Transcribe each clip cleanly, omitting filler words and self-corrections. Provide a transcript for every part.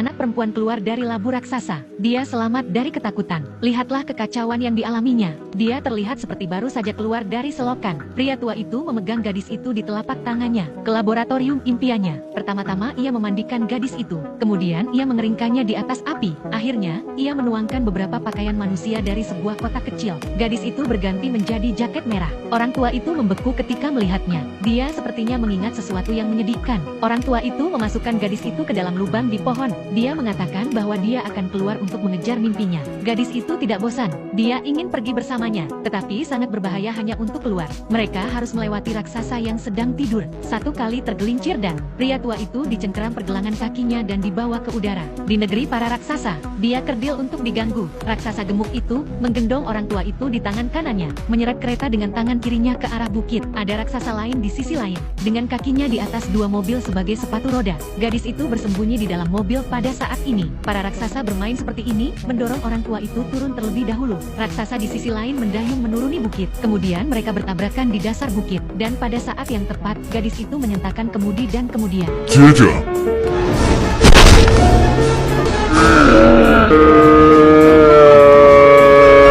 Anak perempuan keluar dari labu raksasa. Dia selamat dari ketakutan. Lihatlah kekacauan yang dialaminya. Dia terlihat seperti baru saja keluar dari selokan. Pria tua itu memegang gadis itu di telapak tangannya. Ke laboratorium impiannya. Pertama-tama ia memandikan gadis itu. Kemudian ia mengeringkannya di atas api. Akhirnya, ia menuangkan beberapa pakaian manusia dari sebuah kotak kecil. Gadis itu berganti menjadi jaket merah. Orang tua itu membeku ketika melihatnya. Dia sepertinya mengingat sesuatu yang menyedihkan. Orang tua itu memasukkan gadis itu ke dalam lubang di pohon. Dia mengatakan bahwa dia akan keluar untuk mengejar mimpinya. Gadis itu tidak bosan. Dia ingin pergi bersamanya, tetapi sangat berbahaya hanya untuk keluar. Mereka harus melewati raksasa yang sedang tidur. Satu kali tergelincir dan pria tua itu dicengkeram pergelangan kakinya dan dibawa ke udara. Di negeri para raksasa, dia kerdil untuk diganggu. Raksasa gemuk itu menggendong orang tua itu di tangan kanannya, menyeret kereta dengan tangan kirinya ke arah bukit. Ada raksasa lain di sisi lain, dengan kakinya di atas dua mobil sebagai sepatu roda. Gadis itu bersembunyi di dalam mobil. Pada saat ini, para raksasa bermain seperti ini, mendorong orang tua itu turun terlebih dahulu. Raksasa di sisi lain mendayung menuruni bukit. Kemudian mereka bertabrakan di dasar bukit. Dan pada saat yang tepat, gadis itu menyentakkan kemudi dan kemudian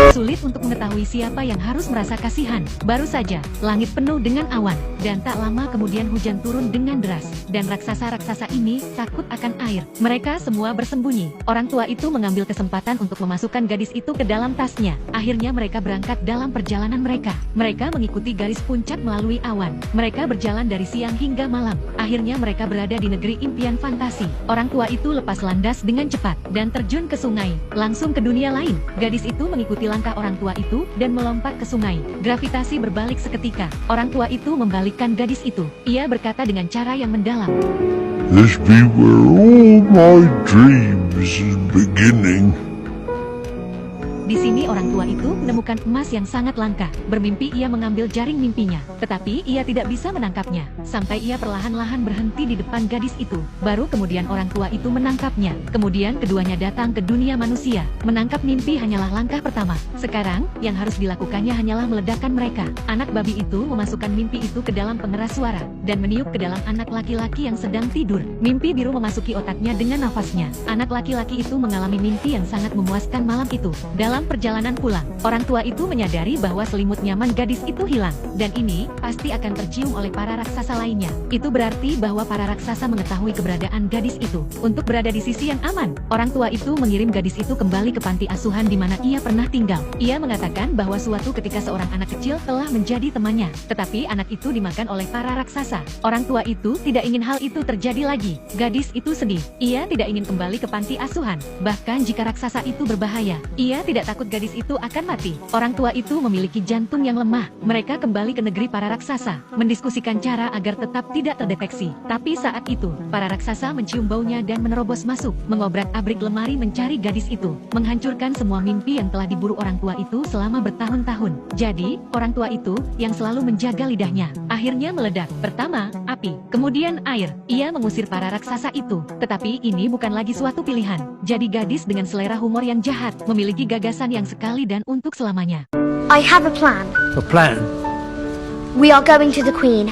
sulit untuk mengetahui siapa yang harus merasa kasihan. Baru saja, langit penuh dengan awan, dan tak lama kemudian hujan turun dengan deras. Dan raksasa-raksasa ini takut akan air. Mereka semua bersembunyi. Orang tua itu mengambil kesempatan untuk memasukkan gadis itu ke dalam tasnya. Akhirnya mereka berangkat dalam perjalanan mereka. Mereka mengikuti garis puncak melalui awan. Mereka berjalan dari siang hingga malam. Akhirnya mereka berada di negeri impian fantasi. Orang tua itu lepas landas dengan cepat, dan terjun ke sungai, langsung ke dunia lain. Gadis itu mengikuti langkah orang tua itu, dan melompat ke sungai. Gravitasi berbalik seketika. Orang tua itu membalikkan gadis itu. Ia berkata dengan cara yang mendalam, "This be where all my dreams is beginning." Di sini orang tua itu menemukan emas yang sangat langka. Bermimpi ia mengambil jaring mimpinya, tetapi ia tidak bisa menangkapnya. Sampai ia perlahan-lahan berhenti di depan gadis itu. Baru kemudian orang tua itu menangkapnya. Kemudian keduanya datang ke dunia manusia. Menangkap mimpi hanyalah langkah pertama. Sekarang, yang harus dilakukannya hanyalah meledakkan mereka. Anak babi itu memasukkan mimpi itu ke dalam pengeras suara, dan meniup ke dalam anak laki-laki yang sedang tidur. Mimpi biru memasuki otaknya dengan nafasnya. Anak laki-laki itu mengalami mimpi yang sangat memuaskan malam itu. Dalam perjalanan pulang, orang tua itu menyadari bahwa selimut nyaman gadis itu hilang, dan ini pasti akan tercium oleh para raksasa lainnya. Itu berarti bahwa para raksasa mengetahui keberadaan gadis itu. Untuk berada di sisi yang aman, orang tua itu mengirim gadis itu kembali ke panti asuhan di mana ia pernah tinggal. Ia mengatakan bahwa suatu ketika seorang anak kecil telah menjadi temannya, tetapi anak itu dimakan oleh para raksasa. Orang tua itu tidak ingin hal itu terjadi lagi. Gadis itu sedih. Ia tidak ingin kembali ke panti asuhan, bahkan jika raksasa itu berbahaya. Ia tidak takut gadis itu akan mati. Orang tua itu memiliki jantung yang lemah. Mereka kembali ke negeri para raksasa, mendiskusikan cara agar tetap tidak terdeteksi. Tapi saat itu, para raksasa mencium baunya dan menerobos masuk, mengobrak-abrik lemari mencari gadis itu, menghancurkan semua mimpi yang telah diburu orang tua itu selama bertahun-tahun. Jadi, orang tua itu, yang selalu menjaga lidahnya, akhirnya meledak. Pertama, api, kemudian air. Ia mengusir para raksasa itu. Tetapi ini bukan lagi suatu pilihan. Jadi gadis dengan selera humor yang jahat, memiliki gagasan yang sekali dan untuk selamanya. I have a plan. A plan? We are going to the Queen.